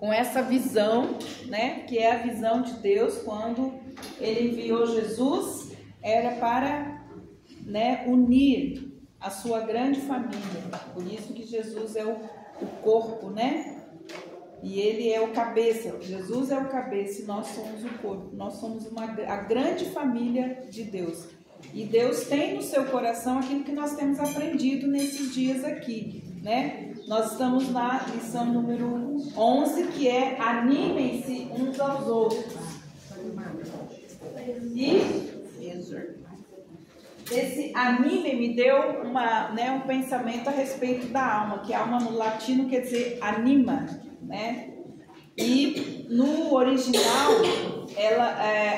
com essa visão, né, que é a visão de Deus quando Ele enviou Jesus, era para, né, unir a sua grande família. Por isso que Jesus é o corpo, né? E Ele é o cabeça. Jesus é o cabeça e nós somos o corpo. Nós somos a grande família de Deus. E Deus tem no seu coração aquilo que nós temos aprendido nesses dias aqui, né? Nós estamos na lição número 11, que é animem-se uns aos outros. E esse anime me deu um pensamento a respeito da alma, que a alma no latino quer dizer anima, né? E no original,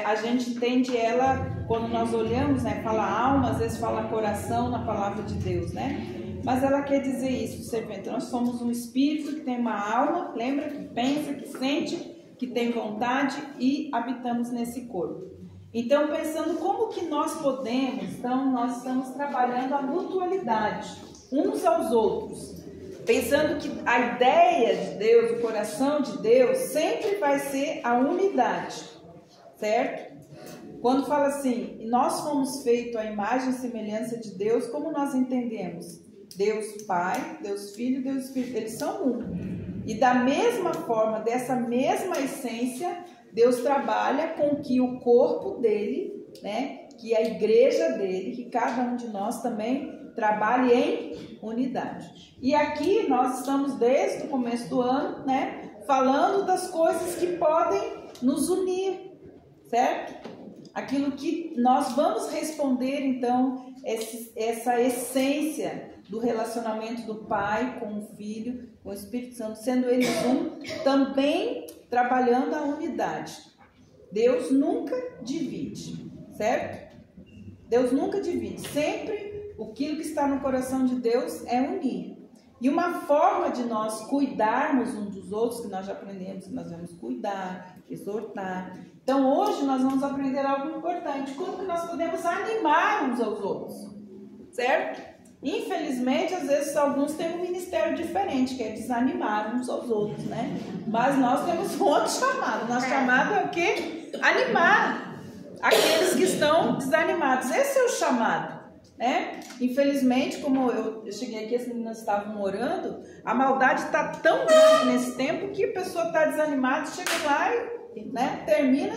a gente entende ela, quando nós olhamos, né? Fala alma, às vezes fala coração na palavra de Deus, né? Mas ela quer dizer isso, você vê, então nós somos um espírito que tem uma alma, lembra? Que pensa, que sente, que tem vontade e habitamos nesse corpo. Então, pensando como que nós podemos, então nós estamos trabalhando a mutualidade, uns aos outros. Pensando que a ideia de Deus, o coração de Deus, sempre vai ser a unidade, certo? Quando fala assim, nós fomos feitos à imagem e semelhança de Deus, como nós entendemos? Deus Pai, Deus Filho, Deus Espírito, eles são um. E da mesma forma, dessa mesma essência, Deus trabalha com que o corpo dele, né, que a igreja dele, que cada um de nós também trabalhe em unidade. E aqui nós estamos desde o começo do ano, né, falando das coisas que podem nos unir, certo? Aquilo que nós vamos responder, então, essa essência do relacionamento do Pai com o Filho, com o Espírito Santo, sendo eles um, também trabalhando a unidade. Deus nunca divide, certo? Deus nunca divide, sempre aquilo que está no coração de Deus é unir. E uma forma de nós cuidarmos uns dos outros, que nós já aprendemos, que nós vamos cuidar, exortar. Então hoje nós vamos aprender algo importante, como que nós podemos animar uns aos outros, certo? Infelizmente, às vezes alguns têm um ministério diferente, que é desanimar uns aos outros, né? Mas nós temos um outro chamado. Nosso chamado é o quê? Animar aqueles que estão desanimados. Esse é o chamado, né? Infelizmente, como eu cheguei aqui, as meninas estavam orando, a maldade está tão grande nesse tempo que a pessoa está desanimada, chega lá e, né, termina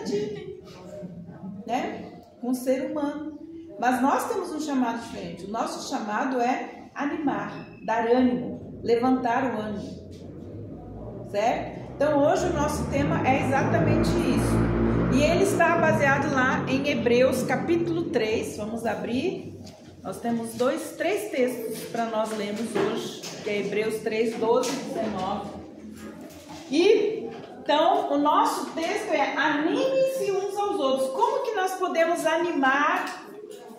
com o ser humano. Mas nós temos um chamado diferente. O nosso chamado é animar, dar ânimo, levantar o ânimo, certo? Então hoje o nosso tema é exatamente isso. E ele está baseado lá em Hebreus capítulo 3. Vamos abrir. Nós temos três textos para nós lermos hoje, que é Hebreus 3, 12 e 19. E então o nosso texto é: animem-se uns aos outros. Como que nós podemos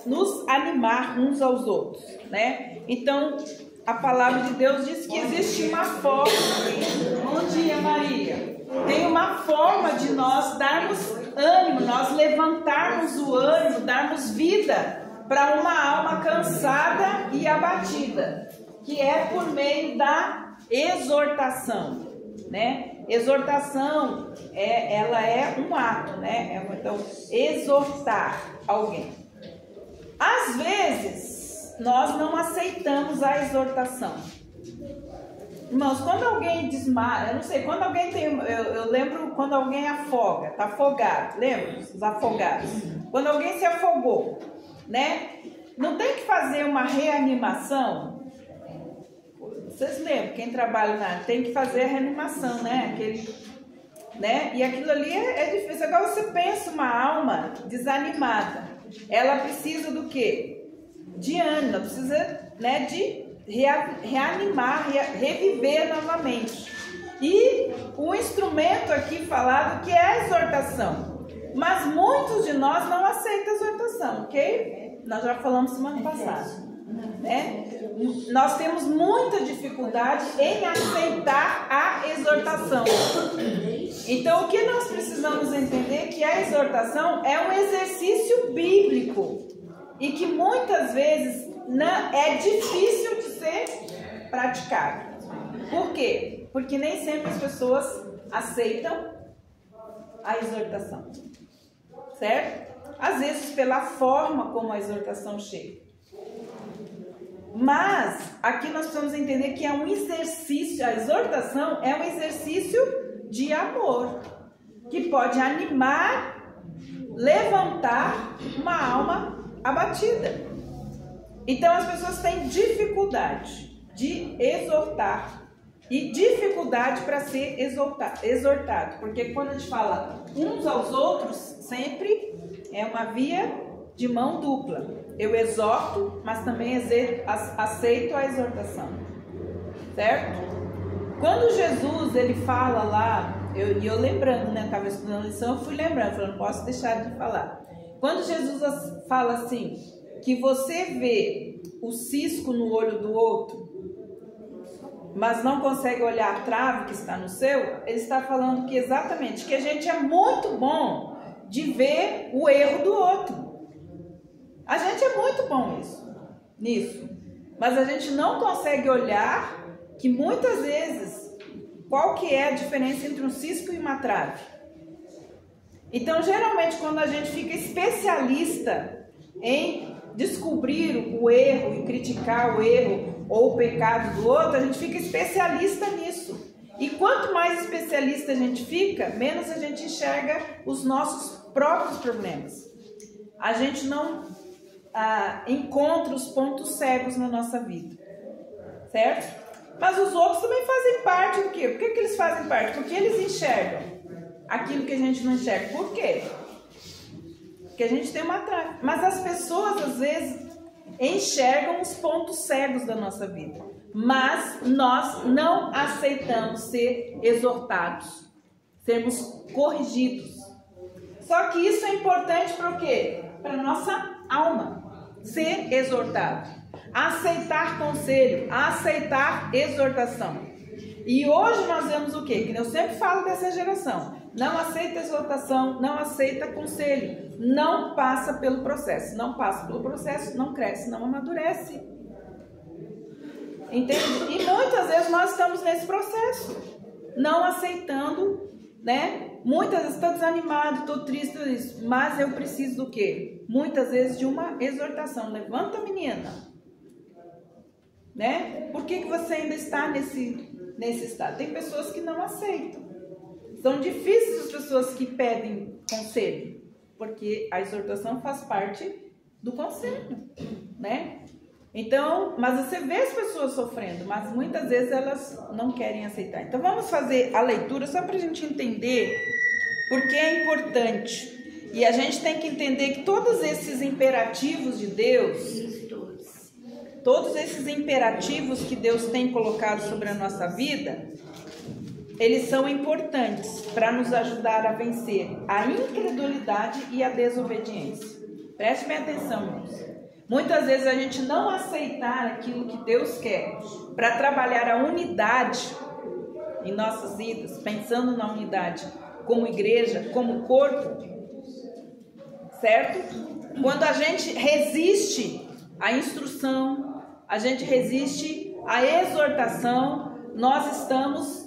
nos animar uns aos outros, né? Então, a palavra de Deus diz que existe uma forma. Bom dia, Maria. Tem uma forma de nós darmos ânimo, nós levantarmos o ânimo, darmos vida para uma alma cansada e abatida, que é por meio da exortação, né? Exortação, ela é um ato, né? Então, exortar alguém. Às vezes, nós não aceitamos a exortação. Irmãos, quando alguém desmaia, eu não sei, quando alguém tem, eu lembro quando alguém afoga, tá afogado, lembra? Os afogados. Quando alguém se afogou, né? Não tem que fazer uma reanimação? Vocês lembram, quem trabalha na área, tem que fazer a reanimação, né? Né? E aquilo ali é difícil. Agora você pensa uma alma desanimada. Ela precisa do quê? De ânimo, ela precisa, né, de reanimar, reviver novamente. E o instrumento aqui falado que é a exortação. Mas muitos de nós não aceitam a exortação, ok? Nós já falamos semana passada, né? Nós temos muita dificuldade em aceitar a exortação. Então, o que nós precisamos entender é que a exortação é um exercício bíblico e que muitas vezes é difícil de ser praticado. Por quê? Porque nem sempre as pessoas aceitam a exortação, certo? Às vezes pela forma como a exortação chega. Mas aqui nós precisamos entender que é um exercício, a exortação é um exercício de amor, que pode animar, levantar uma alma abatida. Então as pessoas têm dificuldade de exortar e dificuldade para ser exortado, porque quando a gente fala uns aos outros, sempre é uma via de mão dupla. Eu exorto, mas também aceito a exortação, certo? Quando Jesus ele fala lá, eu lembrando, né? Estava estudando a lição, eu fui lembrando, falei, não posso deixar de falar. Quando Jesus fala assim, que você vê o cisco no olho do outro, mas não consegue olhar a trave que está no seu, ele está falando que exatamente, que a gente é muito bom de ver o erro do outro. A gente é muito bom nisso, mas a gente não consegue olhar que muitas vezes, qual que é a diferença entre um cisco e uma trave? Então, geralmente, quando a gente fica especialista em descobrir o erro e criticar o erro ou o pecado do outro, a gente fica especialista nisso. E quanto mais especialista a gente fica, menos a gente enxerga os nossos próprios problemas. A gente não encontra os pontos cegos na nossa vida, certo? Mas os outros também fazem parte do quê? Por que eles fazem parte? Porque eles enxergam aquilo que a gente não enxerga. Por quê? Porque a gente tem uma trave. Mas as pessoas, às vezes, enxergam os pontos cegos da nossa vida. Mas nós não aceitamos ser exortados, sermos corrigidos. Só que isso é importante para o quê? Para a nossa alma. Ser exortado. Aceitar conselho. Aceitar exortação. E hoje nós vemos o quê? Que eu sempre falo dessa geração. Não aceita exortação, não aceita conselho, não passa pelo processo. Não passa pelo processo, não cresce, não amadurece. Entende? E muitas vezes nós estamos nesse processo, não aceitando, né? Muitas vezes estou desanimado, estou triste, tudo isso. Mas eu preciso do quê? Muitas vezes de uma exortação. Levanta, menina. Né? Por que você ainda está nesse estado? Tem pessoas que não aceitam. São difíceis as pessoas que pedem conselho, porque a exortação faz parte do conselho, né? Então, mas você vê as pessoas sofrendo, mas muitas vezes elas não querem aceitar. Então vamos fazer a leitura só para a gente entender porque é importante. E a gente tem que entender que todos esses imperativos de Deus, todos esses imperativos que Deus tem colocado sobre a nossa vida, eles são importantes para nos ajudar a vencer a incredulidade e a desobediência. Preste bem atenção, irmãos. Muitas vezes a gente não aceitar aquilo que Deus quer para trabalhar a unidade em nossas vidas, pensando na unidade como igreja, como corpo, certo? Quando a gente resiste à instrução, a gente resiste à exortação, nós estamos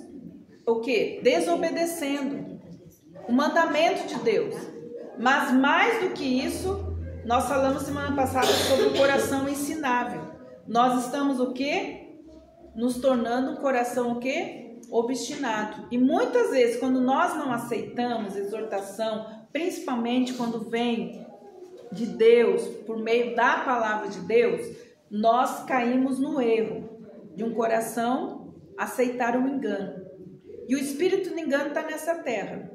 o quê? Desobedecendo o mandamento de Deus. Mas mais do que isso, nós falamos semana passada sobre o coração ensinável. Nós estamos o quê? Nos tornando um coração o quê? Obstinado. E muitas vezes, quando nós não aceitamos exortação, principalmente quando vem de Deus, por meio da palavra de Deus, nós caímos no erro de um coração aceitar o engano. E o espírito do engano está nessa terra.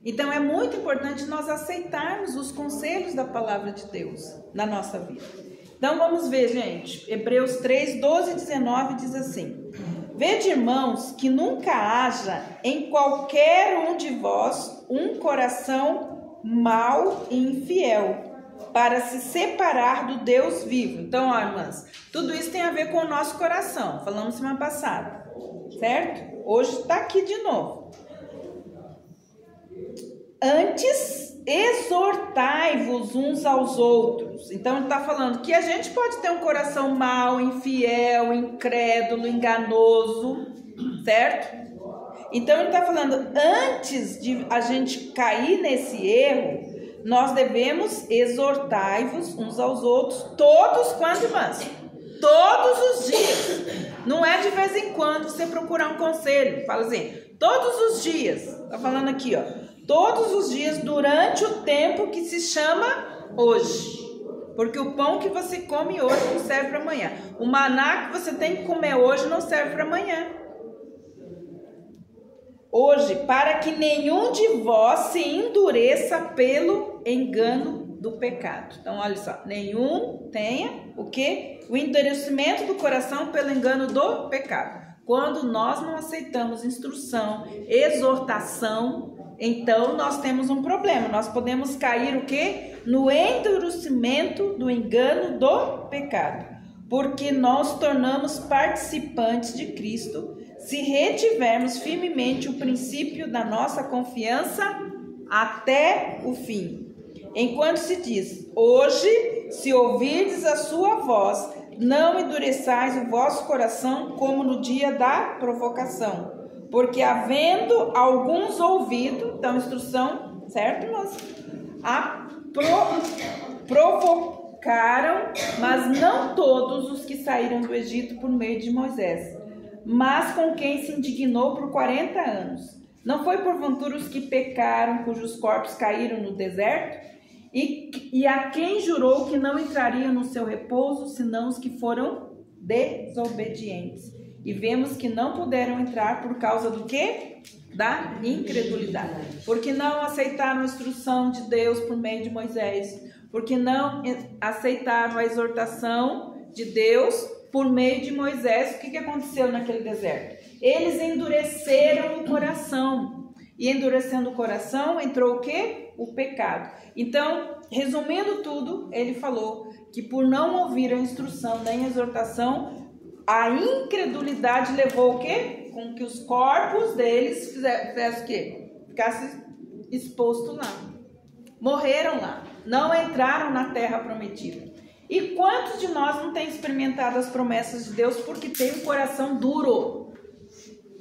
Então é muito importante nós aceitarmos os conselhos da palavra de Deus na nossa vida. Então vamos ver, gente. Hebreus 3, 12 e 19 diz assim: Vede, irmãos, que nunca haja em qualquer um de vós um coração mau e infiel, para se separar do Deus vivo. Então, ó, irmãs, tudo isso tem a ver com o nosso coração. Falamos semana passada, certo? Hoje está aqui de novo. Antes, exortai-vos uns aos outros. Então, ele está falando que a gente pode ter um coração mau, infiel, incrédulo, enganoso, certo? Então ele está falando, antes de a gente cair nesse erro, nós devemos exortar-vos uns aos outros, todos quanto irmãs, todos os dias. Não é de vez em quando você procurar um conselho. Fala assim, todos os dias. Está falando aqui, ó. Todos os dias durante o tempo que se chama hoje. Porque o pão que você come hoje não serve para amanhã. O maná que você tem que comer hoje não serve para amanhã. Hoje, para que nenhum de vós se endureça pelo engano do pecado. Então, olha só, nenhum tenha o quê? O endurecimento do coração pelo engano do pecado. Quando nós não aceitamos instrução, exortação, então nós temos um problema. Nós podemos cair o quê? No endurecimento do engano do pecado. Porque nós tornamos participantes de Cristo se retivermos firmemente o princípio da nossa confiança até o fim. Enquanto se diz, hoje, se ouvirdes a sua voz, não endureçais o vosso coração como no dia da provocação. Porque havendo alguns ouvido, então instrução, certo, irmãos? Provocaram, mas não todos os que saíram do Egito por meio de Moisés, mas com quem se indignou por 40 anos. Não foi porventura os que pecaram, cujos corpos caíram no deserto? E a quem jurou que não entrariam no seu repouso, senão os que foram desobedientes? E vemos que não puderam entrar por causa do quê? Da incredulidade. Porque não aceitaram a instrução de Deus por meio de Moisés. Porque não aceitaram a exortação de Deus por meio de Moisés. O que aconteceu naquele deserto? Eles endureceram o coração. E endurecendo o coração, entrou o quê? O pecado. Então, resumindo tudo, ele falou que por não ouvir a instrução nem a exortação, a incredulidade levou o quê? Com que os corpos deles fizessem o quê? Ficassem expostos lá. Morreram lá. Não entraram na terra prometida. E quantos de nós não tem experimentado as promessas de Deus porque tem um coração duro?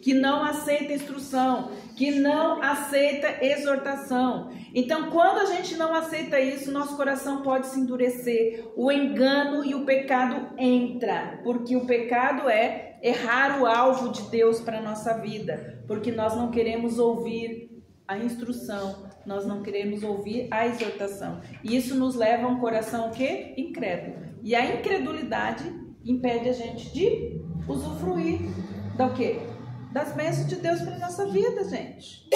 Que não aceita instrução, que não aceita exortação. Então, quando a gente não aceita isso, nosso coração pode se endurecer. O engano e o pecado entra, porque o pecado é errar o alvo de Deus para a nossa vida, porque nós não queremos ouvir a instrução, nós não queremos ouvir a exortação. E isso nos leva a um coração o quê? Incrédulo. E a incredulidade impede a gente de usufruir do quê? Das bênçãos de Deus para a nossa vida, gente.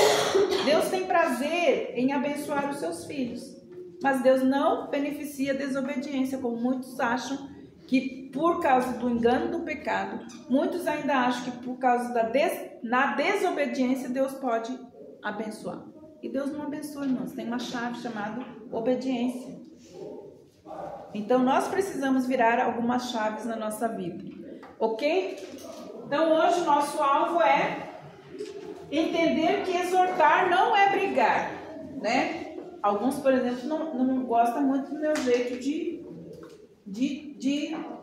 Deus tem prazer em abençoar os seus filhos, mas Deus não beneficia a desobediência, como muitos acham que por causa do engano do pecado, muitos ainda acham que por causa na desobediência Deus pode abençoar. E Deus não abençoa, irmãos. Tem uma chave chamada obediência. Então nós precisamos virar algumas chaves na nossa vida, ok? Então hoje o nosso alvo é entender que exortar não é brigar, né? Alguns, por exemplo, não gostam muito do meu jeito de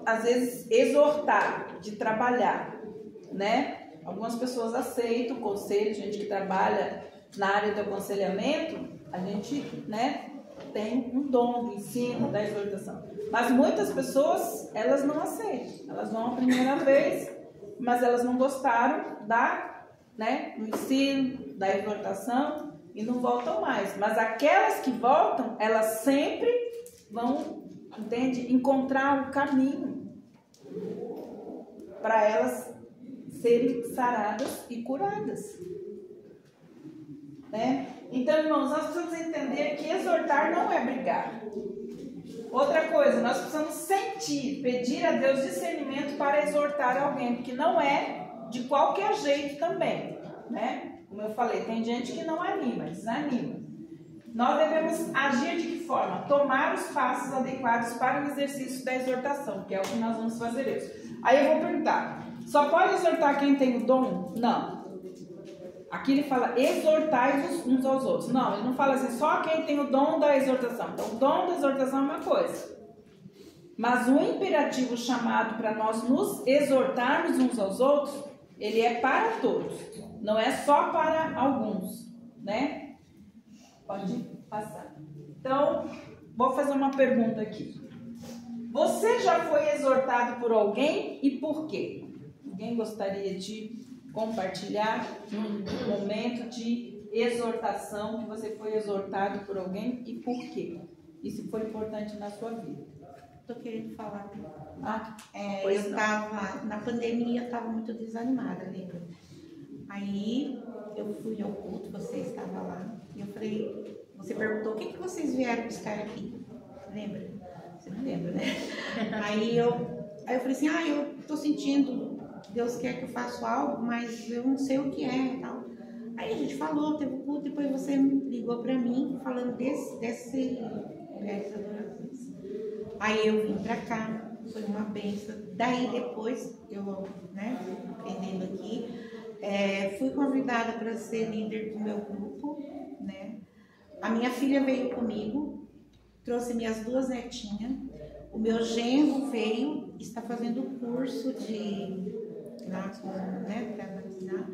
às vezes exortar, de trabalhar, né? Algumas pessoas aceitam o conselho, gente que trabalha na área do aconselhamento, a gente, né, tem um dom do ensino, da exortação. Mas muitas pessoas, elas não aceitam, elas vão a primeira vez, mas elas não gostaram do ensino, da exortação e não voltam mais. Mas aquelas que voltam, elas sempre vão, encontrar o caminho para elas serem saradas e curadas. Né? Então, irmãos, nós precisamos entender que exortar não é brigar. Outra coisa, nós precisamos sentir, pedir a Deus discernimento para exortar alguém, porque não é de qualquer jeito também, né? Como eu falei, tem gente que não anima, desanima. Nós devemos agir de que forma? Tomar os passos adequados para o exercício da exortação, que é o que nós vamos fazer hoje. Aí eu vou perguntar, só pode exortar quem tem o dom? Não. Aqui ele fala, exortai-vos uns aos outros. Não, ele não fala assim, só quem tem o dom da exortação. Então, o dom da exortação é uma coisa. Mas o imperativo chamado para nós nos exortarmos uns aos outros ele é para todos, não é só para alguns, né? Pode passar. Então, vou fazer uma pergunta aqui. Você já foi exortado por alguém e por quê? Alguém gostaria de compartilhar um momento de exortação que você foi exortado por alguém e por quê? Isso foi importante na sua vida. Tô querendo falar. Pois eu tava, na pandemia, eu estava muito desanimada, lembra? Aí eu fui ao culto, você estava lá, e eu falei, você perguntou, o que vocês vieram buscar aqui? Lembra? Você não lembra, né? Aí eu falei assim, eu tô sentindo, Deus quer que eu faça algo, mas eu não sei o que é e tal. Aí a gente falou, teve o culto, depois você ligou pra mim, falando desse adorações. Aí eu vim pra cá, foi uma bênção. Daí depois, eu, aprendendo aqui, fui convidada para ser líder do meu grupo, né? A minha filha veio comigo, trouxe minhas 2 netinhas, o meu genro veio, está fazendo curso de para vacinar.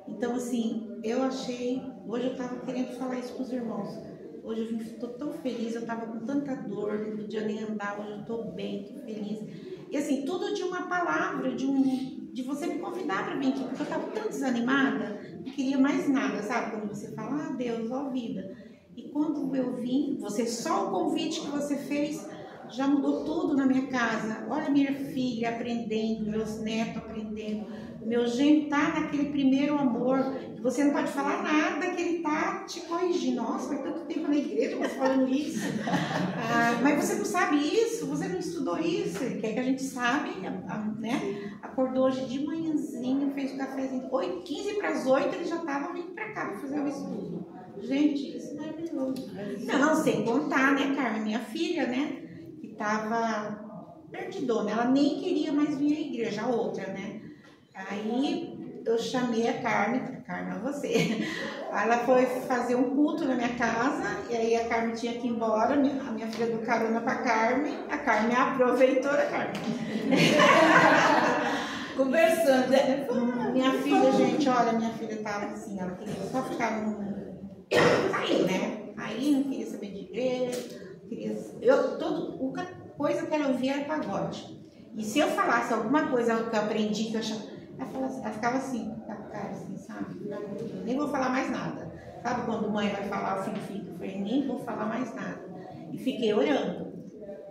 Então, assim, eu achei, hoje eu estava querendo falar isso para os irmãos. Hoje eu estou tão feliz, eu estava com tanta dor, não podia nem andar, hoje eu estou bem, estou feliz. E assim, tudo de uma palavra, de você me convidar para vir aqui, porque eu estava tão desanimada, não queria mais nada, sabe? Quando você fala, Deus, ó vida. E quando eu vim, só o convite que você fez já mudou tudo na minha casa. Olha minha filha aprendendo, meus netos aprendendo, meu genro tá naquele primeiro amor, que você não pode falar nada, que ele tá te corrigindo. Nossa, faz tanto tempo na igreja você falando isso. Mas você não sabe isso, você não estudou isso. Ele quer que a gente sabe, né? Acordou hoje de manhãzinho, fez o cafezinho, 15 para as 8, ele já estava vindo para cá para fazer o estudo. Gente, isso é maravilhoso. Não, sem contar, né, Carmen, minha filha, né, que estava perdidona, ela nem queria mais vir à igreja, a outra, né. Aí eu chamei a Carmen, você, ela foi fazer um culto na minha casa, e aí a Carmen tinha que ir embora, a minha filha deu carona para a Carmen aproveitou a Carmen. Conversando, né? Minha filha, gente, olha, minha filha estava assim, ela queria só ficar aí, né? Aí não queria saber de igreja, toda coisa que ela ouvia era pagode. E se eu falasse alguma coisa que eu aprendi, que eu achava, ela ficava assim, com a cara assim, sabe? Nem vou falar mais nada. Sabe quando mãe vai falar, o filho fica? Eu falei, nem vou falar mais nada. E fiquei orando.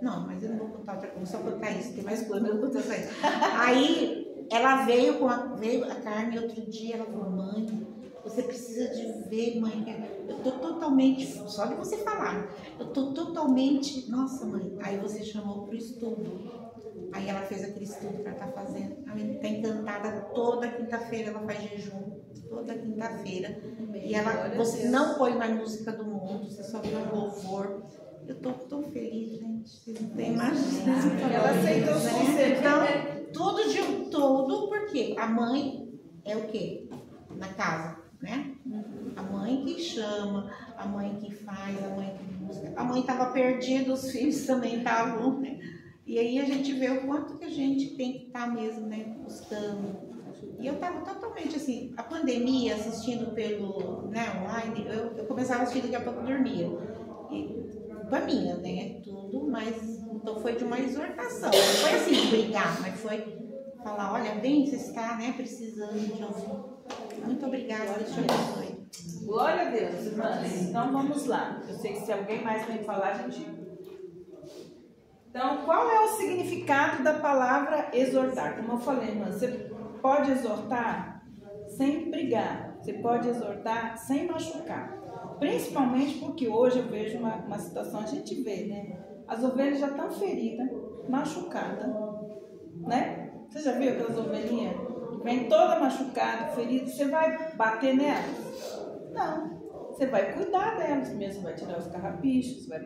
Não, mas eu não vou contar outra coisa, só contar isso, tem mais coisa, eu não vou contar isso. Aí ela veio a Carmen outro dia, ela falou, mãe, você precisa de ver, mãe, eu tô totalmente, só de você falar, eu tô totalmente, nossa mãe, aí você chamou pro estudo, aí ela fez aquele estudo que ela tá fazendo, ela tá encantada, toda quinta-feira ela faz jejum, toda quinta-feira, e você não põe mais música do mundo, você só põe louvor. Eu tô tão feliz, gente, vocês não tem imagina. Ela aceitou os conselhos. Então, tudo de um todo, porque a mãe é o quê? Na casa, né? A mãe que chama, a mãe que faz, a mãe que busca. A mãe estava perdida, os filhos também estavam, né? E aí a gente vê o quanto que a gente tem que estar mesmo, né? Buscando. E eu estava totalmente assim, a pandemia, assistindo pelo online, eu começava a assistir, daqui a pouco eu dormia. E culpa minha, né? Tudo, mas então foi de uma exortação. Não foi assim brigar, mas foi falar, olha, bem, você está, né, precisando de ouvir. Muito obrigada, Deus te abençoe. Glória a Deus, irmãs. Então vamos lá. Eu sei que se alguém mais tem que falar, a gente. Então, qual é o significado da palavra exortar? Como eu falei, irmã, você pode exortar sem brigar. Você pode exortar sem machucar. Principalmente porque hoje eu vejo uma situação, a gente vê, né? As ovelhas já estão feridas, machucadas, né? Você já viu aquelas ovelhinhas? Vem toda machucada, ferida, você vai bater nelas? Não. Você vai cuidar delas mesmo, vai tirar os carrapichos, vai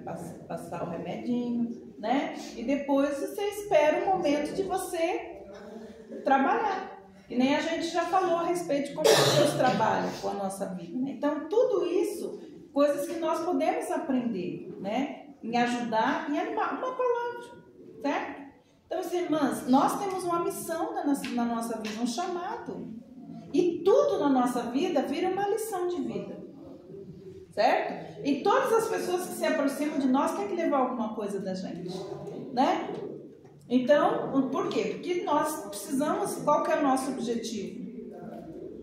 passar o remedinho, né? E depois você espera o momento de você trabalhar. Que nem a gente já falou a respeito de como Deus trabalha com a nossa vida, né? Então, tudo isso, coisas que nós podemos aprender, né? Em ajudar e animar. Uma palavra, certo? Então, assim, irmãs, nós temos uma missão na nossa vida, um chamado, E tudo na nossa vida vira uma lição de vida. Certo? E todas as pessoas que se aproximam de nós têm que levar alguma coisa da gente. Né? Então, por quê? Porque nós precisamos, qual que é o nosso objetivo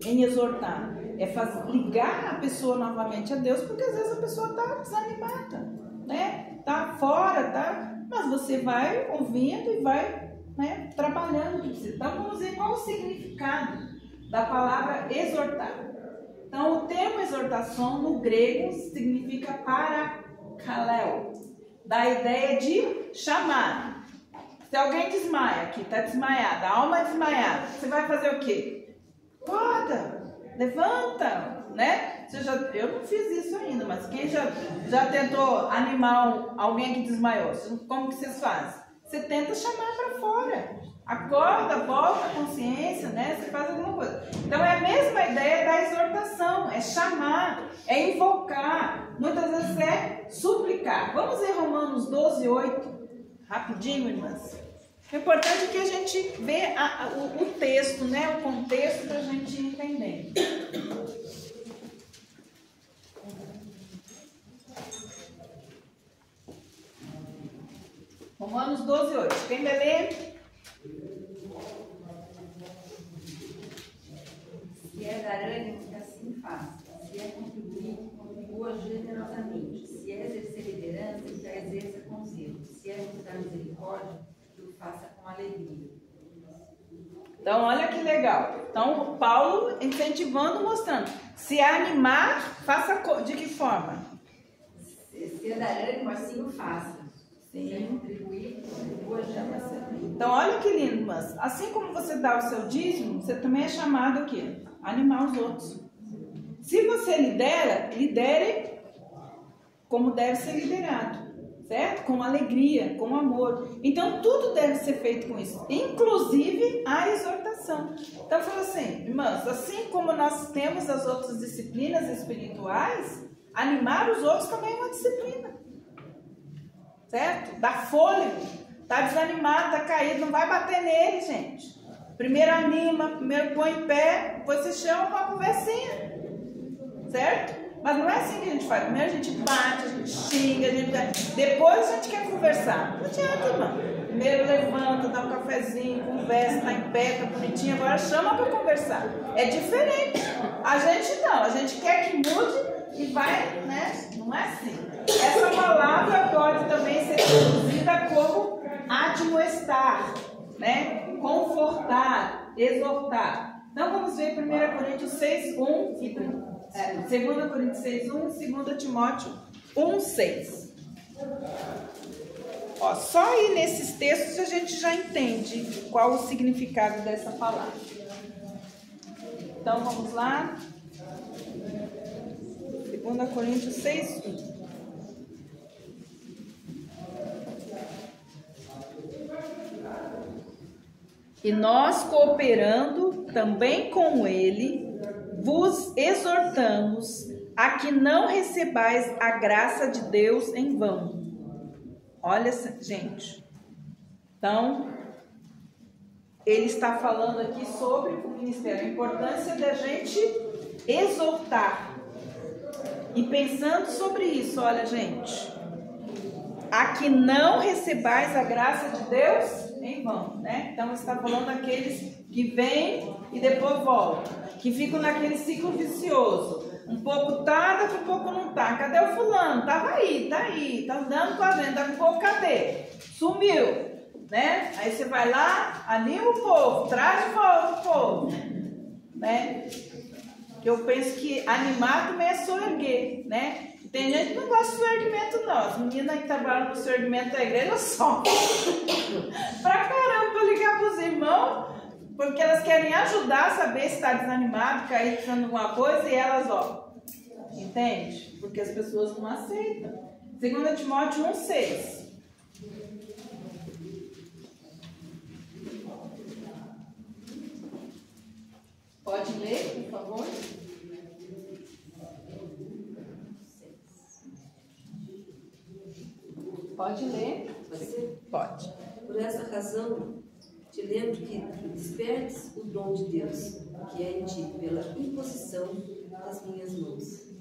em exortar? É ligar a pessoa novamente a Deus, porque às vezes a pessoa está desanimada, né? Está fora, tá? Mas você vai ouvindo e vai, né, trabalhando. Então vamos ver qual o significado da palavra exortar. Então o termo exortação no grego significa parakaleo, da ideia de chamar. Se alguém desmaia aqui, está desmaiada, a alma é desmaiada, você vai fazer o quê? Acorda, levanta, né? Eu não fiz isso ainda, mas quem já tentou animar alguém que desmaiou, como que vocês fazem? Você tenta chamar para fora, acorda, volta a consciência, né? Você faz alguma coisa. Então é a mesma ideia da exortação, é chamar, é invocar, muitas vezes é suplicar. Vamos ver Romanos 12:8, rapidinho, irmãs. O importante é que a gente vê o texto, né? O contexto para a gente entender. Romanos 12:8. Quem vai ler? Se é dar ânimo, que assim faça. Se é contribuir, contribua generosamente. Se é exercer liderança, que a exerça com zelo. Se é mostrar misericórdia, que o faça com alegria. Então, olha que legal. Então, Paulo incentivando, mostrando. Se é animar, faça de que forma? Se é dar ânimo, assim o faça. Se é contribuir, contribua generosamente. Então, olha que lindo, mas assim como você dá o seu dízimo, você também é chamado o quê? Animar os outros. Se você lidere como deve ser liderado, certo? Com alegria, com amor. Então, tudo deve ser feito com isso, inclusive a exortação. Então, fala assim, irmãs, assim como nós temos as outras disciplinas espirituais, animar os outros também é uma disciplina. Certo? Dá fôlego, tá desanimado, tá caído, não vai bater nele, gente. Primeiro anima, primeiro põe em pé, depois você chama para uma conversinha. Certo? Mas não é assim que a gente faz. Primeiro a gente bate, a gente xinga, depois a gente quer conversar. Não adianta, irmão. Primeiro levanta, dá um cafezinho, conversa, tá em pé, tá bonitinho, agora chama para conversar. É diferente. A gente não, a gente quer que mude e vai, né? Não é assim. Essa palavra pode também ser traduzida como admoestar, né? Confortar, exortar. Então vamos ver 1 Coríntios 6:1 e 2 Coríntios 6:1 e 2 Timóteo 1:6. Ó, só aí nesses textos a gente já entende qual o significado dessa palavra. Então vamos lá. 2 Coríntios 6:1. E nós, cooperando também com ele, vos exortamos a que não recebais a graça de Deus em vão. Olha, gente. Então, ele está falando aqui sobre o ministério, a importância da gente exortar. E pensando sobre isso, olha, gente, a que não recebais a graça de Deus em vão, né? Então, ele está falando daqueles que vêm e depois voltam, que ficam naquele ciclo vicioso. Um pouco tá, daqui a pouco não tá. Cadê o fulano? Tava aí, tá andando com a gente, daqui a pouco cadê? Sumiu, né? Aí você vai lá, anima o povo, traz de volta o povo, né? Eu penso que animar também é soerguer, né? Tem gente que não gosta de soerguimento, não. As meninas que trabalham no soerguimento da igreja só pra caramba, pra ligar pros irmãos, porque elas querem ajudar a saber se está desanimado, cair precisando de alguma coisa, e elas, ó, entende? Porque as pessoas não aceitam. 2 Timóteo 1:6. Pode ler, por favor? Pode ler? Você? Pode. Por essa razão, te lembro que despertes o dom de Deus, que é em ti, pela imposição das minhas mãos.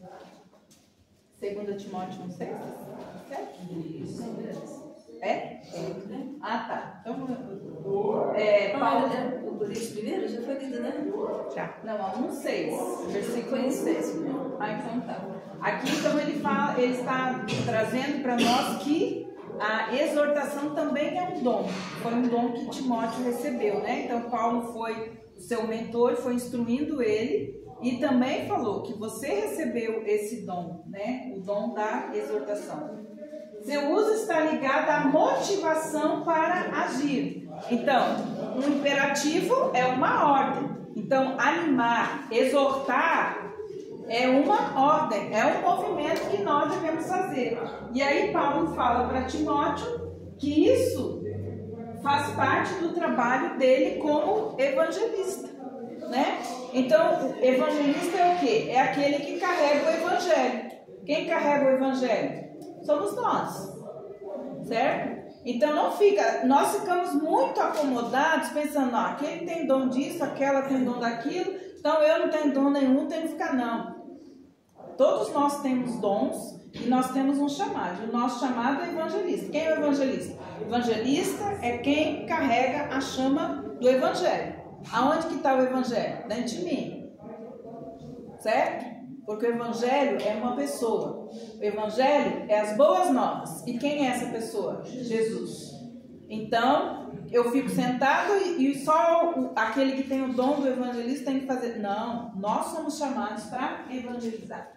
2 Timóteo 1,6? É? Ah, tá. Então, Paulo... Por isso primeiro já foi lido, né? Já. Não, 1,6. Versículo 1,6. Ah, então tá. Aqui, então, ele está trazendo para nós que a exortação também é um dom. Foi um dom que Timóteo recebeu, né? Então, Paulo foi o seu mentor, foi instruindo ele e também falou que você recebeu esse dom, né? O dom da exortação. Seu uso está ligado à motivação para agir. Então, um imperativo é uma ordem. Então, animar, exortar é uma ordem, é um movimento que nós devemos fazer. E aí Paulo fala para Timóteo que isso faz parte do trabalho dele como evangelista, né? Então, o evangelista é o quê? É aquele que carrega o evangelho. Quem carrega o evangelho? Somos nós, certo? Então nós ficamos muito acomodados pensando, aquele tem dom disso, aquela tem dom daquilo, então eu não tenho dom nenhum, tenho que ficar não. Todos nós temos dons e nós temos um chamado. O nosso chamado é evangelista. Quem é o evangelista? O evangelista é quem carrega a chama do evangelho. Aonde que está o evangelho? Dentro de mim, certo? Porque o evangelho é uma pessoa. O evangelho é as boas novas. E quem é essa pessoa? Jesus. Então, eu fico sentado e só aquele que tem o dom do evangelista tem que fazer. Não, nós somos chamados para evangelizar.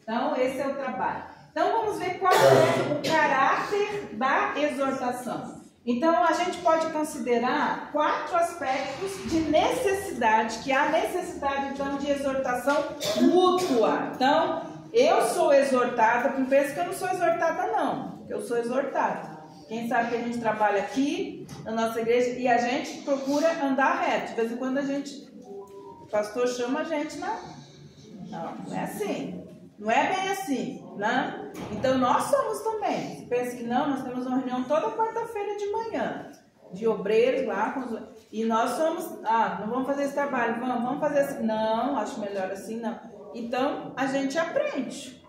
Então, esse é o trabalho. Então, vamos ver qual é o caráter da exortação. Então, a gente pode considerar 4 aspectos de necessidade, que há necessidade, então, de exortação mútua. Então, eu sou exortada, não pensa que eu não sou exortada, não. Eu sou exortada. Quem sabe que a gente trabalha aqui, na nossa igreja, e a gente procura andar reto. De vez em quando o pastor chama a gente, não é assim. Não é bem assim, né? Então nós somos também. Você pensa que não, nós temos uma reunião toda quarta-feira de manhã, de obreiros lá, e nós somos, não vamos fazer esse trabalho, vamos fazer assim, não, acho melhor assim, não. Então a gente aprende,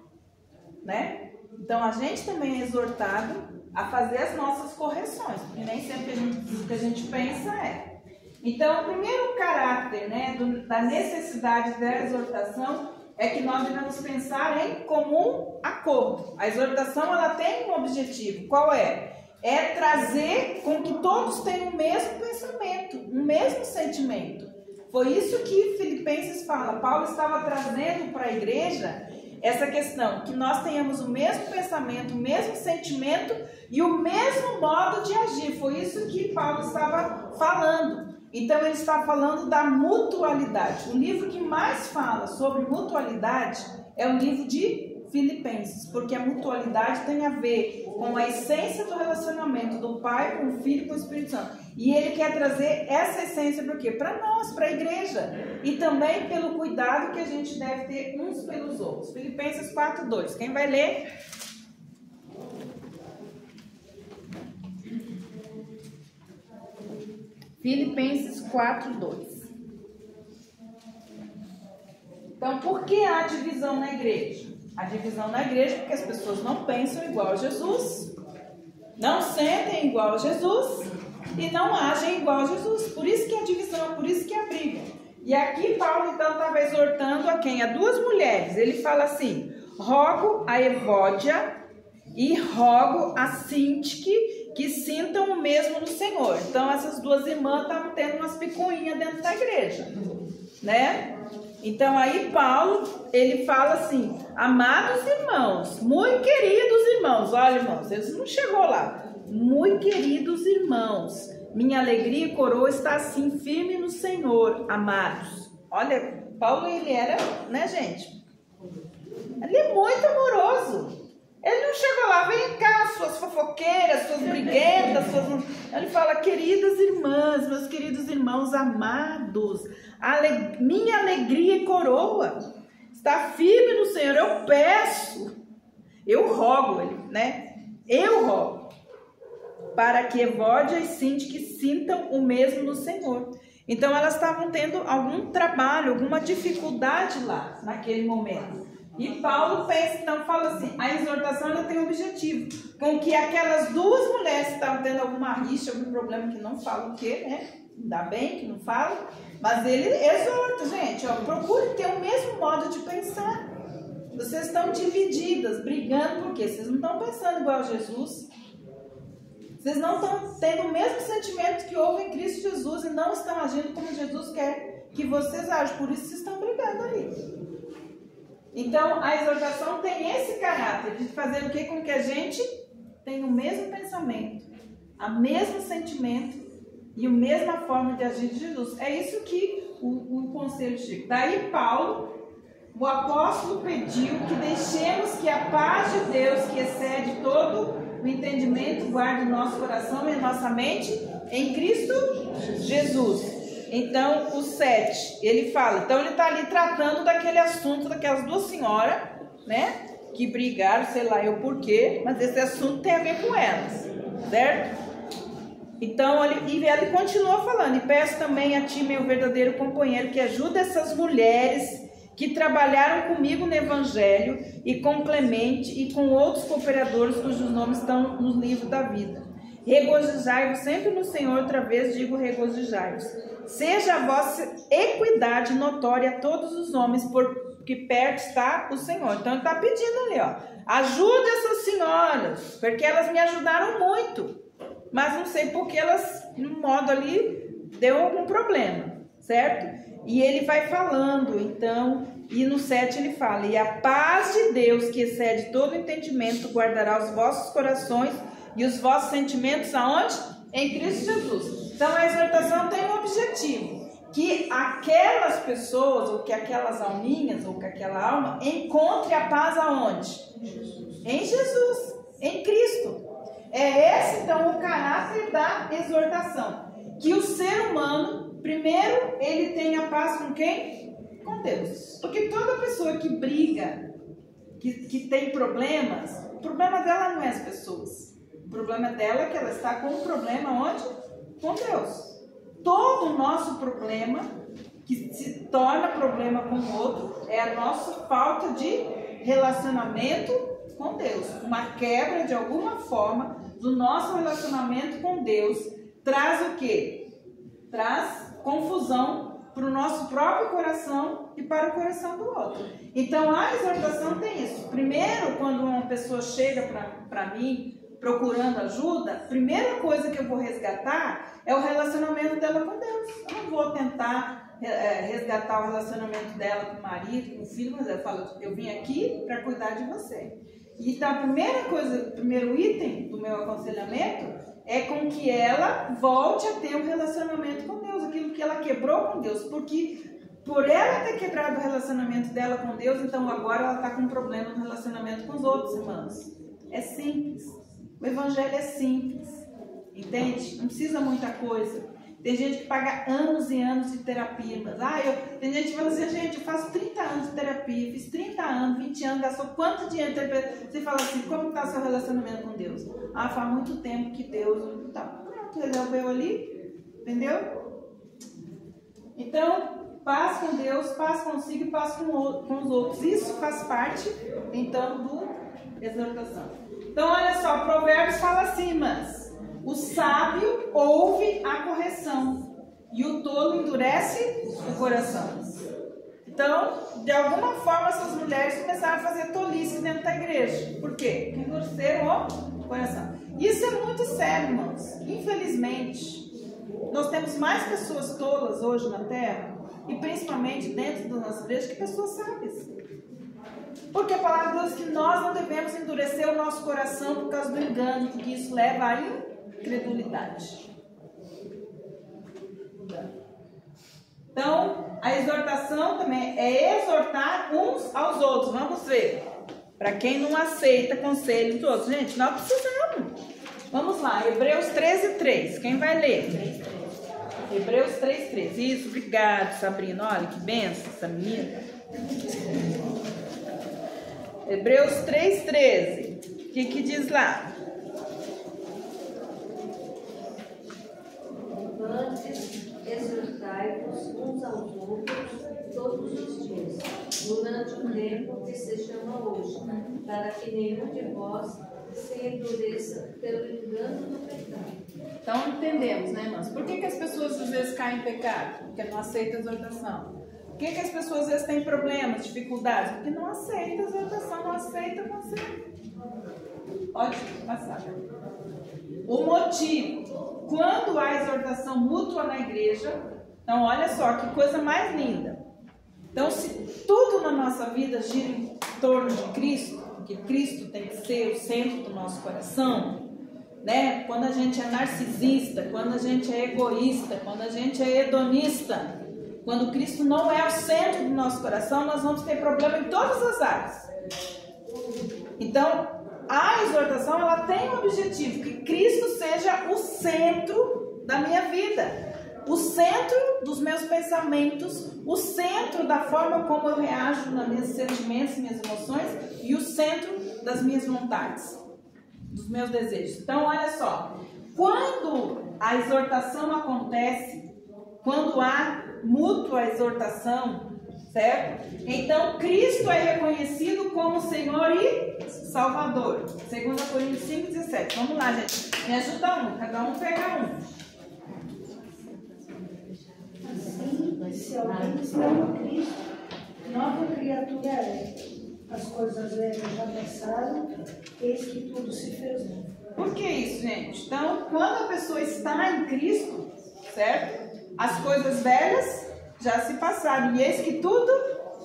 né? Então a gente também é exortado a fazer as nossas correções, porque nem sempre o que a gente pensa é. Então o primeiro caráter, né, da necessidade da exortação é que nós devemos pensar em comum acordo. A exortação, ela tem um objetivo. Qual é? É trazer com que todos tenham o mesmo pensamento, o mesmo sentimento. Foi isso que Filipenses fala. Paulo estava trazendo para a igreja essa questão, que nós tenhamos o mesmo pensamento, o mesmo sentimento e o mesmo modo de agir. Foi isso que Paulo estava falando. Então ele está falando da mutualidade. O livro que mais fala sobre mutualidade é o livro de Filipenses, porque a mutualidade tem a ver com a essência do relacionamento do Pai com o Filho e com o Espírito Santo. E ele quer trazer essa essência para quê? Para nós, para a igreja. E também pelo cuidado que a gente deve ter uns pelos outros. Filipenses 4:2. Quem vai ler? Filipenses 4:2. Então, por que há divisão na igreja? A divisão na igreja é porque as pessoas não pensam igual a Jesus, não sentem igual a Jesus e não agem igual a Jesus. Por isso que é a divisão, por isso que é a briga. E aqui Paulo então estava exortando a quem? A 2 mulheres. Ele fala assim: rogo a Evódia e rogo a Sintique que sintam o mesmo no Senhor. Então essas 2 irmãs estavam tendo umas picuinhas dentro da igreja, né? Então aí Paulo, ele fala assim: amados irmãos, muito queridos irmãos. Olha, irmãos, ele não chegou lá. Muito queridos irmãos, minha alegria e coroa está assim firme no Senhor, amados. Olha, Paulo, ele era, né, gente? Ele é muito amoroso. Ele não chegou lá, vem cá, suas fofoqueiras, suas briguentas, Ele fala: queridas irmãs, meus queridos irmãos amados, minha alegria e coroa está firme no Senhor. Eu peço, eu rogo, né? Eu rogo. para que Evódia e Síntique sintam o mesmo no Senhor. Então elas estavam tendo algum trabalho, alguma dificuldade lá, naquele momento. E Paulo pensa, então fala assim, a exortação ela tem um objetivo, com que aquelas duas mulheres que estavam tendo alguma rixa, algum problema, que não falam o quê, né? Ainda bem que não falam, mas ele exorta, gente, ó, procure ter o mesmo modo de pensar. Vocês estão divididas, brigando, por quê? Vocês não estão pensando igual a Jesus. Vocês não estão tendo o mesmo sentimento que houve em Cristo Jesus e não estão agindo como Jesus quer que vocês agem. Por isso vocês estão brigando aí. Então, a exortação tem esse caráter de fazer o quê? Com que a gente tenha o mesmo pensamento, o mesmo sentimento e a mesma forma de agir de Jesus. É isso que o conselho chega. Daí Paulo, o apóstolo, pediu que deixemos que a paz de Deus, que excede todo o entendimento, guarde o nosso coração e a nossa mente em Cristo Jesus. Então, o 7, ele fala, então ele está ali tratando daquele assunto, daquelas duas senhoras, né, que brigaram, sei lá eu porquê, mas esse assunto tem a ver com elas, certo? Então, ele continua falando, e peço também a ti, meu verdadeiro companheiro, que ajude essas mulheres que trabalharam comigo no Evangelho, e com Clemente e com outros cooperadores cujos nomes estão no livro da vida. Regozijai-vos sempre no Senhor, outra vez digo regozijai-vos. Seja a vossa equidade notória a todos os homens, porque perto está o Senhor. Então ele está pedindo ali, ó, ajude essas senhoras, porque elas me ajudaram muito, mas não sei porque elas, no modo ali, deu algum problema, certo? E ele vai falando, então, e no 7 ele fala, e a paz de Deus, que excede todo entendimento, guardará os vossos corações e os vossos sentimentos aonde? Em Cristo Jesus. Então a exortação tem um objetivo, que aquelas pessoas, ou que aquelas alminhas, ou que aquela alma, encontre a paz aonde? Em Jesus, em Cristo. É esse então o caráter da exortação, que o ser humano, primeiro, ele tem a paz com quem? Com Deus. Porque toda pessoa que briga, que tem problemas, o problema dela não é as pessoas. O problema dela é que ela está com um problema onde? Com Deus. Todo o nosso problema, que se torna problema com o outro, é a nossa falta de relacionamento com Deus. Uma quebra de alguma forma do nosso relacionamento com Deus traz o quê? Traz confusão para o nosso próprio coração e para o coração do outro. Então a exortação tem isso. Primeiro, quando uma pessoa chega para mim procurando ajuda, a primeira coisa que eu vou resgatar é o relacionamento dela com Deus. Eu não vou tentar resgatar o relacionamento dela com o marido, com o filho, mas eu falo, eu vim aqui para cuidar de você. E então a primeira coisa, o primeiro item do meu aconselhamento é com que ela volte a ter um relacionamento com Deus, aquilo que ela quebrou com Deus, porque por ela ter quebrado o relacionamento dela com Deus, então agora ela está com um problema no relacionamento com os outros irmãos. É simples. O evangelho é simples, entende? Não precisa muita coisa. Tem gente que paga anos e anos de terapia, mas tem gente que fala assim, gente, eu faço 30 anos de terapia, fiz 30 anos, 20 anos, gastou quanto dinheiro de terapia? Você fala assim, como está o seu relacionamento com Deus? Faz muito tempo que Deus tá, pronto, resolveu ali, entendeu? Então, paz com Deus, paz consigo e paz com os outros. Isso faz parte, então, do exortação. Então, olha só, Provérbios fala assim, mas o sábio ouve a correção e o tolo endurece o coração. Então, de alguma forma, essas mulheres começaram a fazer tolice dentro da igreja. Por quê? Porque endureceram o coração. Isso é muito sério, irmãos. Infelizmente, nós temos mais pessoas tolas hoje na Terra, e principalmente dentro da nossa igreja, que pessoas sábias. Porque a palavra de Deus diz que nós não devemos endurecer o nosso coração por causa do engano, porque isso leva à incredulidade. Então, a exortação também é exortar uns aos outros. Vamos ver. Para quem não aceita conselho dos outros. Gente, nós precisamos. Vamos lá, Hebreus 13:3. Quem vai ler? Hebreus 3:3. Isso, obrigado, Sabrina. Olha que benção essa menina. Hebreus 3:13. O que diz lá? hoje, para que nenhum de vós se endureça pelo engano do pecado. Então entendemos, né, irmãos? Por que as pessoas às vezes caem em pecado? Porque não aceitam a exortação. Por que as pessoas às vezes têm problemas, dificuldades? Porque não aceitam a exortação, não aceitam o conselho. Pode passar. O motivo, quando há exortação mútua na igreja, então olha só que coisa mais linda. Então, se tudo na nossa vida gira em torno de Cristo, porque Cristo tem que ser o centro do nosso coração, né? Quando a gente é narcisista, quando a gente é egoísta, quando a gente é hedonista, quando Cristo não é o centro do nosso coração, nós vamos ter problema em todas as áreas. Então, a exortação, ela tem um objetivo, que Cristo seja o centro da minha vida, o centro dos meus pensamentos, o centro da forma como eu reajo nos meus sentimentos, minhas emoções, e o centro das minhas vontades, dos meus desejos. Então, olha só, quando a exortação acontece, quando há mútua exortação, certo? Então, Cristo é reconhecido como Senhor e Salvador. 2 Coríntios 5,17. Vamos lá, gente. Me ajuda cada um pega um. Assim, se alguém está em Cristo, nova criatura é. As coisas velhas já passaram, eis que tudo se fez novo. Por que isso, gente? Então, quando a pessoa está em Cristo, certo? As coisas velhas já se passaram, e eis que tudo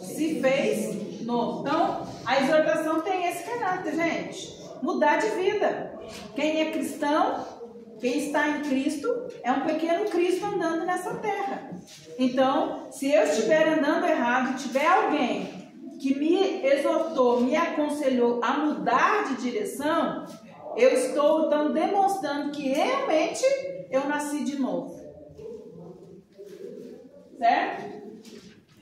se fez novo. Então, a exortação tem esse caráter, gente. Mudar de vida. Quem é cristão, quem está em Cristo, é um pequeno Cristo andando nessa terra. Então, se eu estiver andando errado, tiver alguém que me exortou, me aconselhou a mudar de direção, eu estou então demonstrando que realmente eu nasci de novo. Certo?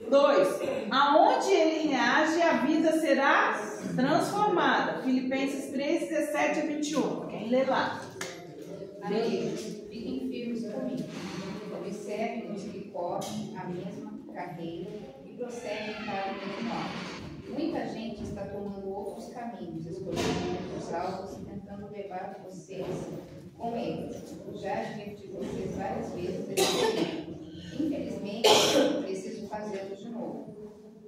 2. Aonde ele reage, a vida será transformada. Filipenses 3, 17 a 21. Quem lê lá? Amigos, fiquem firmes comigo. Observem os que correm a mesma carreira e prosseguem para o mesmo alvo. Muita gente está tomando outros caminhos, escolhendo outros alvos e tentando levar vocês com eles. Já adverti vocês várias vezes. Infelizmente, preciso fazê-lo de novo.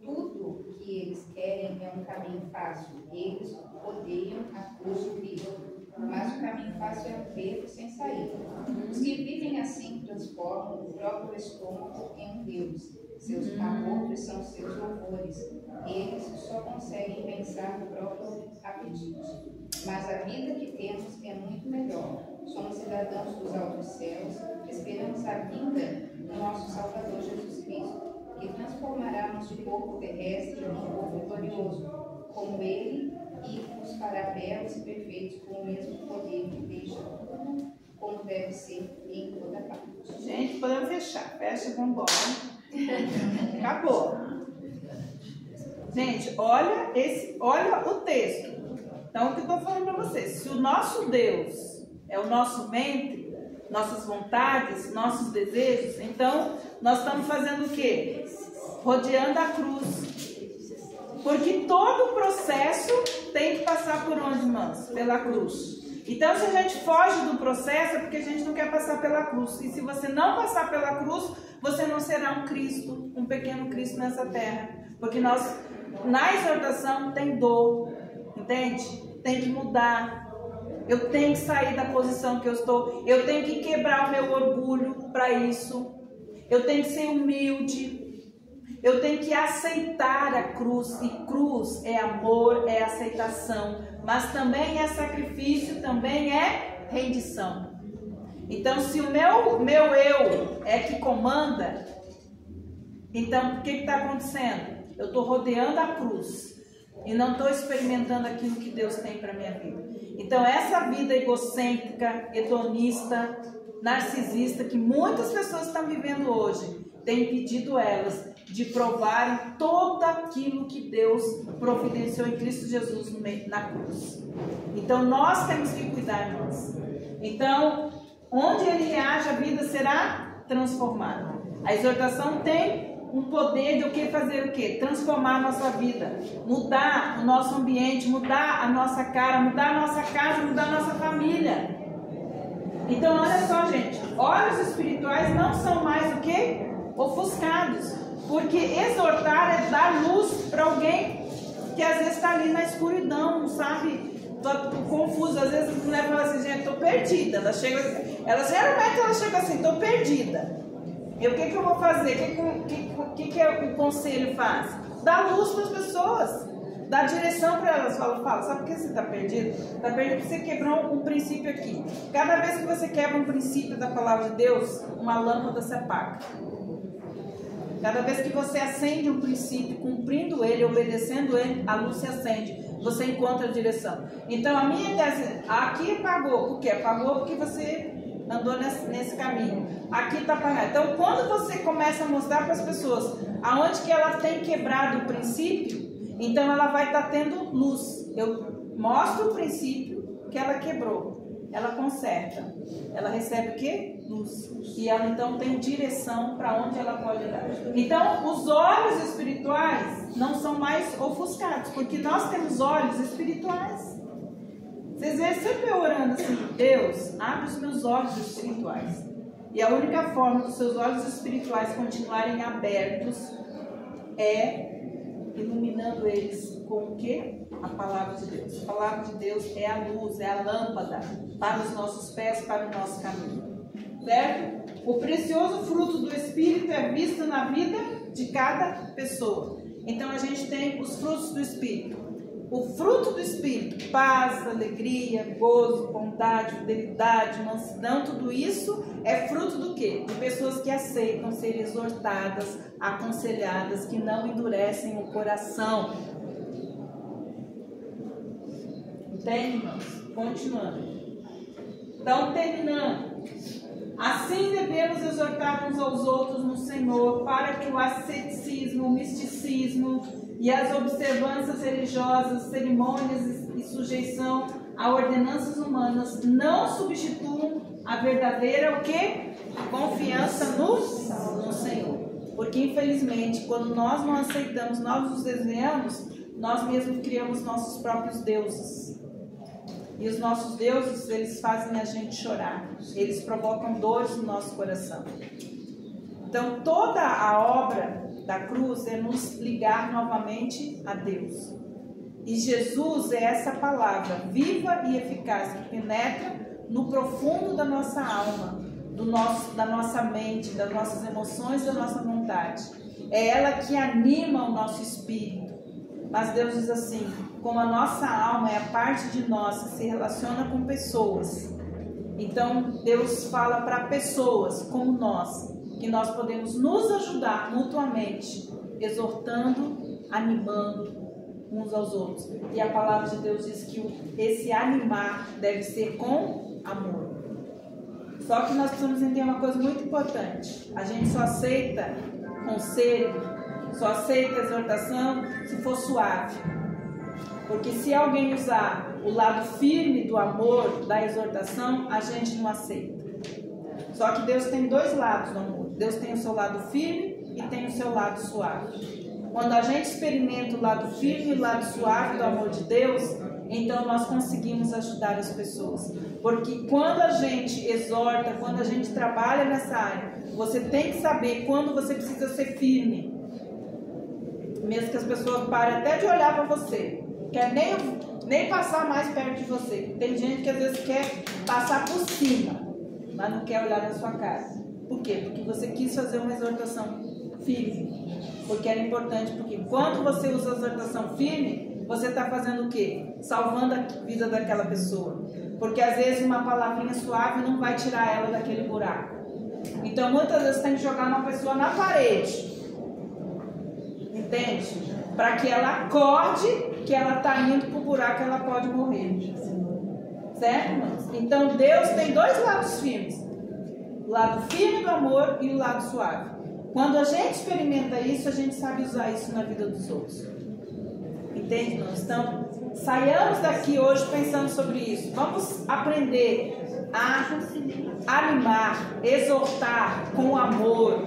Tudo que eles querem é um caminho fácil. Eles odeiam a cruz de Cristo. Mas o caminho fácil é um beco sem saída. Os que vivem assim transformam o próprio estômago em um Deus. Seus abortos são seus louvores. Eles só conseguem pensar no próprio apetite. Mas a vida que temos é muito melhor. Somos cidadãos dos altos céus, esperamos a vinda do nosso Salvador Jesus Cristo, que transformará nosso corpo terrestre num corpo glorioso, como Ele, e nos fará belos e perfeitos com o mesmo poder que deixa tudo como deve ser em toda parte. Gente, podemos fechar. Fecha e vamos embora. Acabou. Gente, olha o texto. Então, o que eu estou falando para vocês? Se o nosso Deus é o nosso ventre, nossas vontades, nossos desejos, então nós estamos fazendo o quê? Rodeando a cruz. Porque todo o processo tem que passar por onde, irmãos? Pela cruz. Então, se a gente foge do processo, é porque a gente não quer passar pela cruz. E se você não passar pela cruz, você não será um Cristo, um pequeno Cristo nessa terra. Porque nós, na exortação, tem dor, entende? Tem que mudar. Eu tenho que sair da posição que eu estou. Eu tenho que quebrar o meu orgulho para isso. Eu tenho que ser humilde. Eu tenho que aceitar a cruz. E cruz é amor, é aceitação. Mas também é sacrifício, também é rendição. Então, se o meu eu é que comanda, então o que está acontecendo? Eu estou rodeando a cruz. E não estou experimentando aquilo que Deus tem para a minha vida. Então, essa vida egocêntrica, hedonista, narcisista, que muitas pessoas estão vivendo hoje, tem impedido elas de provarem todo aquilo que Deus providenciou em Cristo Jesus na cruz. Então, nós temos que cuidar, irmãos. Então, onde ele reage, a vida será transformada. A exortação tem um poder de o que fazer o quê? Transformar a nossa vida, mudar o nosso ambiente, mudar a nossa cara, mudar a nossa casa, mudar a nossa família. Então, olha só, gente, olhos espirituais não são mais o quê? Ofuscados. Porque exortar é dar luz para alguém que às vezes está ali na escuridão, não sabe, tô confusa. Às vezes a mulher fala assim, gente, estou perdida. Ela geralmente chega assim, estou perdida. E o que eu vou fazer? O que o conselho faz? Dá luz para as pessoas, dá direção para elas. Fala, sabe por que você está perdido? Está perdido porque você quebrou um princípio aqui. Cada vez que você quebra um princípio da palavra de Deus, uma lâmpada se apaga. Cada vez que você acende um princípio, cumprindo ele, obedecendo ele, a luz se acende. Você encontra a direção. Então a minha tese, aqui apagou. Por quê? Apagou porque você andou nesse caminho. Aqui está apagado. Então quando você começa a mostrar para as pessoas aonde que ela tem quebrado o princípio, então ela vai estar tendo luz. Eu mostro o princípio que ela quebrou. Ela conserta. Ela recebe o quê? Luz. E ela então tem direção para onde ela pode dar. Então, os olhos espirituais não são mais ofuscados, porque nós temos olhos espirituais. Vocês veem sempre eu orando assim, Deus, abre os meus olhos espirituais. E a única forma dos seus olhos espirituais continuarem abertos é iluminando eles com o quê? A palavra de Deus. A palavra de Deus é a luz, é a lâmpada para os nossos pés, para o nosso caminho. Certo? O precioso fruto do Espírito é visto na vida de cada pessoa. Então a gente tem os frutos do Espírito. O fruto do Espírito, paz, alegria, gozo, bondade, fidelidade, mansidão, tudo isso é fruto do quê? De pessoas que aceitam ser exortadas, aconselhadas, que não endurecem o coração. Entende, irmãos? Continuando. Então, terminando. Assim devemos exortar uns aos outros no Senhor, para que o asceticismo, o misticismo e as observâncias religiosas, cerimônias e sujeição a ordenanças humanas não substituam a verdadeira o quê? Confiança no Senhor. Porque infelizmente, quando nós não aceitamos, nós nos desviamos, nós mesmos criamos nossos próprios deuses. E os nossos deuses, eles fazem a gente chorar. Eles provocam dores no nosso coração. Então, toda a obra da cruz é nos ligar novamente a Deus. E Jesus é essa palavra viva e eficaz que penetra no profundo da nossa alma, da nossa mente, das nossas emoções, da nossa vontade. É ela que anima o nosso espírito. Mas Deus diz assim, como a nossa alma é a parte de nós que se relaciona com pessoas, então Deus fala para pessoas como nós, que nós podemos nos ajudar mutuamente, exortando, animando uns aos outros. E a palavra de Deus diz que esse animar deve ser com amor. Só que nós precisamos entender uma coisa muito importante. A gente só aceita conselho, só aceita exortação se for suave. Porque se alguém usar o lado firme do amor, da exortação, a gente não aceita. Só que Deus tem dois lados do amor. Deus tem o seu lado firme e tem o seu lado suave. Quando a gente experimenta o lado firme e o lado suave do amor de Deus, então nós conseguimos ajudar as pessoas. Porque quando a gente exorta, quando a gente trabalha nessa área, você tem que saber quando você precisa ser firme. Mesmo que as pessoas parem até de olhar para você, quer nem passar mais perto de você. Tem gente que às vezes quer passar por cima, mas não quer olhar na sua cara. Por quê? Porque você quis fazer uma exortação firme. Porque era importante, porque quando você usa a exortação firme, você está fazendo o quê? Salvando a vida daquela pessoa. Porque às vezes uma palavrinha suave não vai tirar ela daquele buraco. Então muitas vezes tem que jogar uma pessoa na parede. Entende? Para que ela acorde que ela está indo para o buraco, ela pode morrer. Certo, irmãos? Então Deus tem dois lados firmes. O lado firme do amor e o lado suave. Quando a gente experimenta isso, a gente sabe usar isso na vida dos outros. Entende, irmãos? Então, saiamos daqui hoje pensando sobre isso. Vamos aprender a animar, exortar com amor,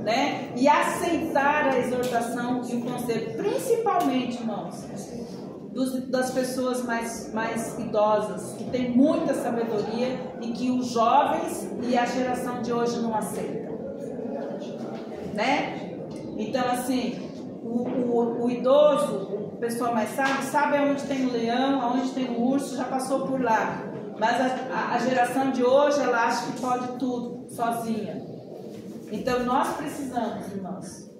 né? e aceitar a exortação e o conselho, principalmente, irmãos, das pessoas mais idosas, que têm muita sabedoria e que os jovens e a geração de hoje não aceitam, né? Então, assim, o idoso, a pessoa mais sábia, sabe aonde tem o leão, aonde tem o urso, já passou por lá. Mas a geração de hoje, ela acha que pode tudo, sozinha. Então, nós precisamos, irmãos.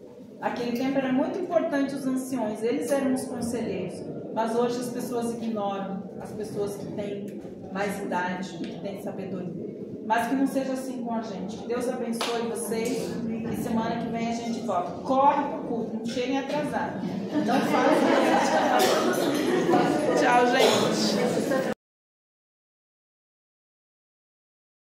Aquele tempo era muito importante os anciões, eles eram os conselheiros. Mas hoje as pessoas ignoram as pessoas que têm mais idade, que têm sabedoria. Mas que não seja assim com a gente. Que Deus abençoe vocês. E semana que vem a gente volta. Corre pro culto, não cheguem atrasados. Não façam. Tchau, gente.